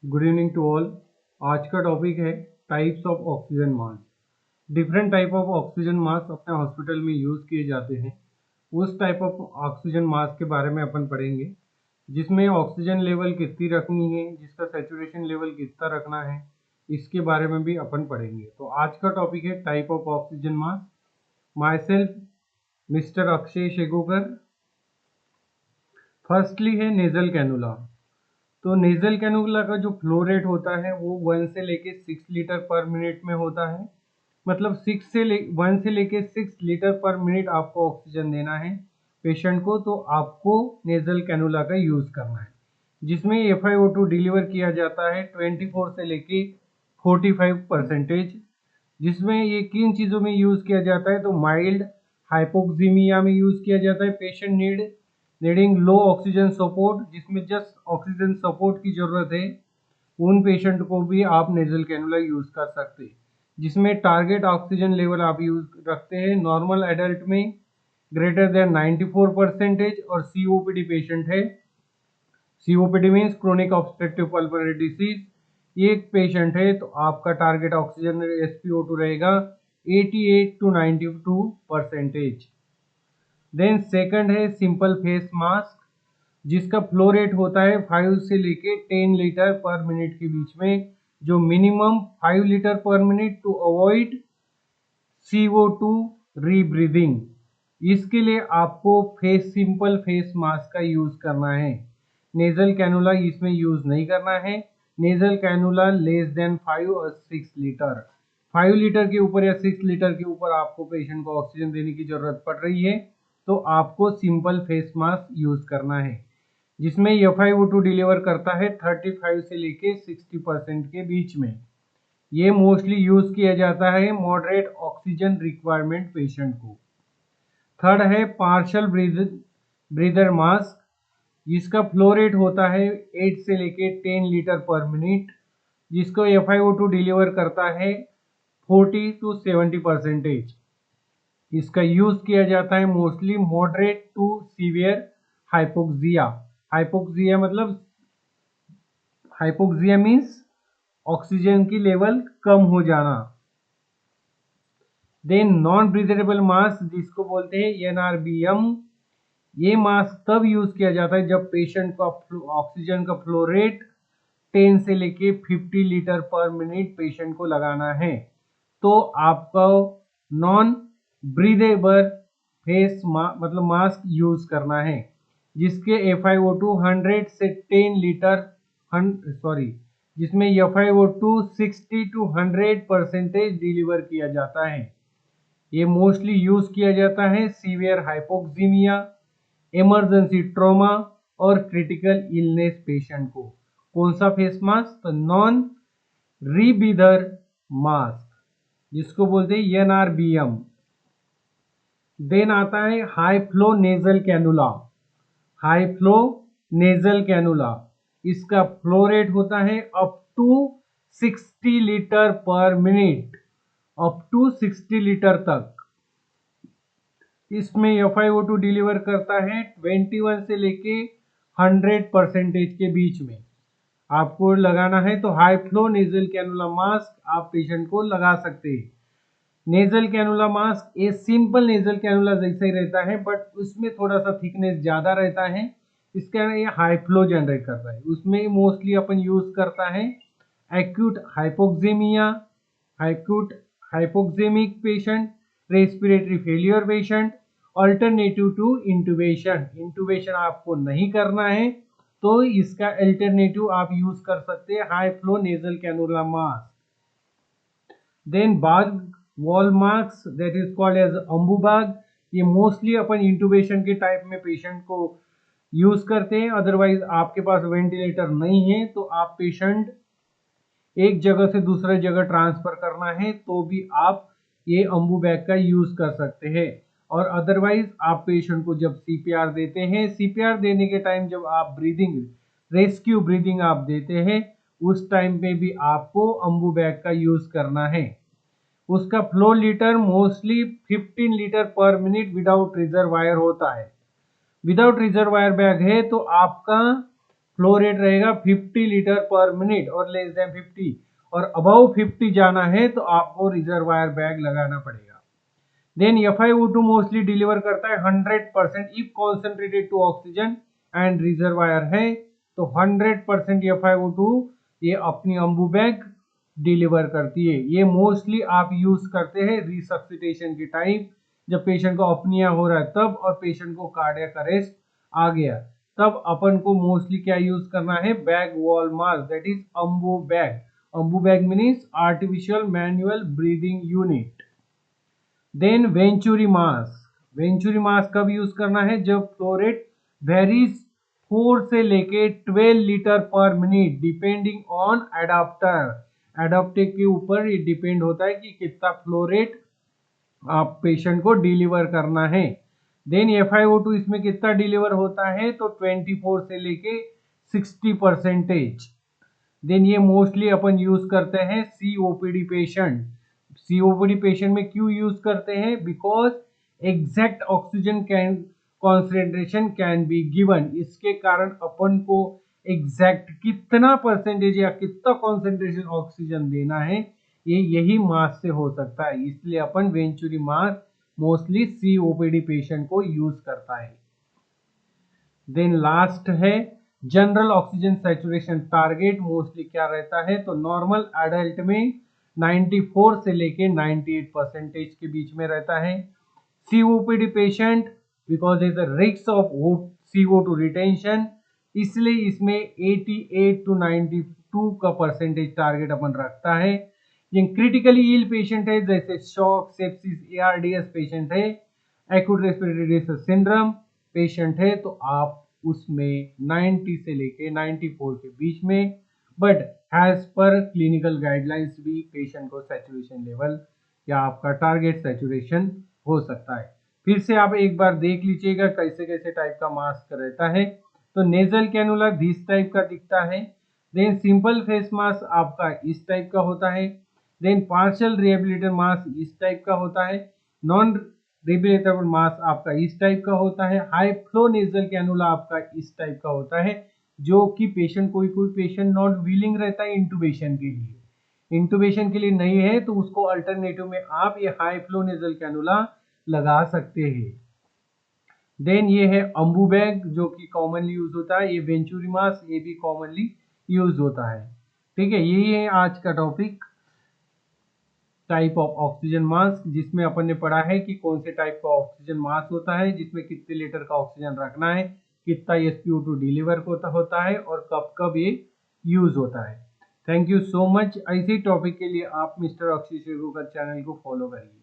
Good evening to all. आज का topic है types of oxygen mask. Different type of oxygen mask अपने hospital में यूज़ किए जाते हैं। उस टाइप ऑफ ऑक्सीजन मास्क के बारे में अपन पढ़ेंगे जिसमें ऑक्सीजन लेवल कितनी रखनी है, जिसका सैचुरेशन लेवल कितना रखना है, इसके बारे में भी अपन पढ़ेंगे। तो आज का टॉपिक है type of oxygen mask. Myself mister Akshay Shegokar. Firstly है नेजल कैनुला। तो नेजल कैनुला का जो फ्लो रेट होता है वो 1 से लेके 6 लीटर पर मिनट में होता है। मतलब 1 से लेके 6 लीटर पर मिनट आपको ऑक्सीजन देना है पेशेंट को, तो आपको नेजल कैनुला का यूज़ करना है, जिसमें FiO2 डिलीवर किया जाता है 24 से लेके 45%। जिसमें ये किन चीज़ों में यूज़ किया जाता है, तो माइल्ड हाइपोक्सीमिया में यूज़ किया जाता है। पेशेंट नीडिंग लो ऑक्सीजन सपोर्ट, जिसमें जस्ट ऑक्सीजन सपोर्ट की ज़रूरत है, उन पेशेंट को भी आप नेजल कैनुला यूज़ कर सकते हैं। जिसमें टारगेट ऑक्सीजन लेवल आप यूज़ रखते हैं नॉर्मल एडल्ट में ग्रेटर देन 94% और COPD पेशेंट है। COPD means chronic obstructive pulmonary disease. एक पेशेंट है तो आपका टारगेट ऑक्सीजन SpO2 रहेगा 88 to 92%। देन सेकंड है सिंपल फेस मास्क, जिसका फ्लो रेट होता है 5 से लेके 10 लीटर पर मिनट के बीच में, जो minimum 5 litre per minute to avoid CO2 rebreathing. इसके लिए आपको सिंपल फेस मास्क का यूज करना है। नेजल कैनुला इसमें यूज नहीं करना है। नेजल कैनुला लेस देन 5 और 6 लीटर, 5 लीटर के ऊपर या 6 लीटर के ऊपर आपको पेशेंट को ऑक्सीजन देने की जरूरत पड़ रही है तो आपको सिंपल फेस मास्क यूज करना है, जिसमें FiO2 डिलीवर करता है 35 से लेके 60% के बीच में। ये मोस्टली यूज किया जाता है मॉडरेट ऑक्सीजन रिक्वायरमेंट पेशेंट को। थर्ड है पार्शियल ब्रीदर मास्क, जिसका फ्लो रेट होता है 8 से लेके 10 लीटर पर मिनट, जिसको FiO2 डिलीवर करता है 40 to 70%। इसका यूज किया जाता है mostly moderate to severe hypoxia. Hypoxia मतलब हाइपोक्सिया मीन्स ऑक्सीजन की लेवल कम हो जाना। देन नॉन ब्रीथेबल मास्क, जिसको बोलते हैं NRBM। ये मास्क तब यूज किया जाता है जब पेशेंट का ऑक्सीजन का फ्लो रेट 10 से लेके 50 लीटर पर मिनट पेशेंट को लगाना है, तो आपको नॉन ब्रीदेबल मतलब मास्क यूज करना है, जिसके FiO2 100 से 10 लीटर जिसमें FiO2 60 to 100% डिलीवर किया जाता है। ये मोस्टली यूज किया जाता है सीवियर हाइपोक्सीमिया, इमरजेंसी ट्रॉमा और क्रिटिकल इलनेस पेशेंट को। कौन सा फेस मास्क, तो नॉन रीब्रीदर मास्क, जिसको बोलते हैं NRBM। देन आता है high flow nasal cannula. High flow nasal cannula, इसका फ्लो रेट होता है up to 60 litre per minute, up to 60 litre तक। इसमें FiO2 डिलीवर करता है 21 से लेके 100% के बीच में। आपको लगाना है तो high flow nasal cannula mask आप पेशेंट को लगा सकते हैं। नेजल कैनुला मास्क ये सिंपल नेजल कैनुला जैसा ही रहता है, बट उसमें थोड़ा सा थिकनेस ज़्यादा रहता है। इसका ये हाई फ्लो जनरेट करता है। उसमें मोस्टली अपन यूज करता है acute hypoxemia, acute hypoxemic patient, respiratory failure patient, alternative to intubation. Intubation आपको नहीं करना है तो इसका अल्टरनेटिव आप यूज कर सकते हैं high flow nasal cannula mask. Then bag valve mask, that is called as Ambu bag. ये मोस्टली अपन इंटूबेशन के टाइप में पेशेंट को यूज करते हैं। अदरवाइज आपके पास वेंटिलेटर नहीं है तो आप पेशेंट एक जगह से दूसरे जगह ट्रांसफर करना है तो भी आप ये अम्बू बैग का यूज कर सकते हैं। और अदरवाइज आप पेशेंट को जब CPR देते हैं, CPR देने के टाइम जब आप रेस्क्यू ब्रीदिंग आप देते हैं, उस टाइम पे भी आपको अम्बू बैग का यूज करना है। उसका flow litre mostly 15 litre per minute without reservoir होता है। विदाउट रिजर्वायर बैग है तो आपका फ्लो रेट रहेगा 50 लीटर पर मिनट और लेस देन 50 और अबव 50 जाना है तो आपको रिजर्वायर बैग लगाना पड़ेगा। देन FiO2 मोस्टली डिलीवर करता है 100% if concentrated to oxygen and reservoir है तो 100% FiO2 ये अपनी अम्बू बैग डिलीवर करती है। ये मोस्टली आप यूज करते हैं रिसब्सिटेशन के टाइम, जब पेशेंट को अपनिया हो रहा है तब और पेशेंट को कार्डियक अरेस्ट आ गया तब अपन को मोस्टली क्या यूज करना है, bag wall mask, that is Ambu bag. Ambu bag means artificial manual breathing unit. Then venturi mask. Venturi mask कब यूज करना है, जब फ्लो रेट वेरीज 4 से लेके 12 litre per minute depending on adapter. Adapter के ऊपर ये डिपेंड होता है कि कितना फ्लो रेट आप पेशेंट को डिलीवर करना है। देन FiO2 इसमें कितना डिलीवर होता है तो 24 से लेके 60%। देन ये मोस्टली अपन यूज करते हैं COPD पेशेंट। COPD पेशेंट में क्यों यूज करते हैं, because exact oxygen can concentration can be given. इसके कारण अपन को एग्जैक्ट कितना परसेंटेज या कितना कॉन्सेंट्रेशन ऑक्सीजन देना है ये यही मास्क से हो सकता है, इसलिए अपन venturi mask mostly COPD patient को यूज करता है। देन लास्ट है general oxygen saturation target. Mostly क्या रहता है तो नॉर्मल एडल्ट में 94 से लेके 98% के बीच में रहता है। COPD patient because is the risk of CO2 retention, इसलिए इसमें 88 to 92 का परसेंटेज टारगेट अपन रखता है। ये क्रिटिकली इल पेशेंट है जैसे शॉक, सेप्सिस, ARDS पेशेंट है, acute respiratory distress syndrome patient है तो आप उसमें 90 से लेके 94 के बीच में, but as per clinical guidelines भी पेशेंट को सैचुरेशन लेवल या आपका टारगेट सैचुरेशन हो सकता है। फिर से आप एक बार देख लीजिएगा कैसे कैसे टाइप का मास्क रहता है। तो नेजल कैनुला दिस टाइप का दिखता है। देन सिंपल फेस मास्क आपका इस टाइप का होता है। देन पार्शियल रिहेबिलिटेटर मास्क इस टाइप का होता है। नॉन रिहेबिलिटेबल मास्क आपका इस टाइप का होता है। हाई फ्लो नेजल कैनुला आपका इस टाइप का होता है, जो कि पेशेंट कोई पेशेंट नॉट विलिंग रहता है इंटुबेशन के लिए, इंटुबेशन के लिए नहीं है तो उसको अल्टरनेटिव में आप ये हाई फ्लो नेजल कैनुला लगा सकते हैं। देन ये है अम्बू बैग जो कि कॉमनली यूज होता है। ये वेंचुरी मास्क ये भी कॉमनली यूज होता है। ठीक है, यही है आज का topic, type of oxygen mask, जिसमें अपन ने पढ़ा है कि कौन से टाइप का ऑक्सीजन मास्क होता है, जिसमें कितने लीटर का ऑक्सीजन रखना है, कितना SpO2 डिलीवर होता है और कब कब ये यूज होता है। Thank you so much. ऐसे टॉपिक के लिए आप मिस्टर ऑक्सी शेगुकर चैनल को फॉलो करिए।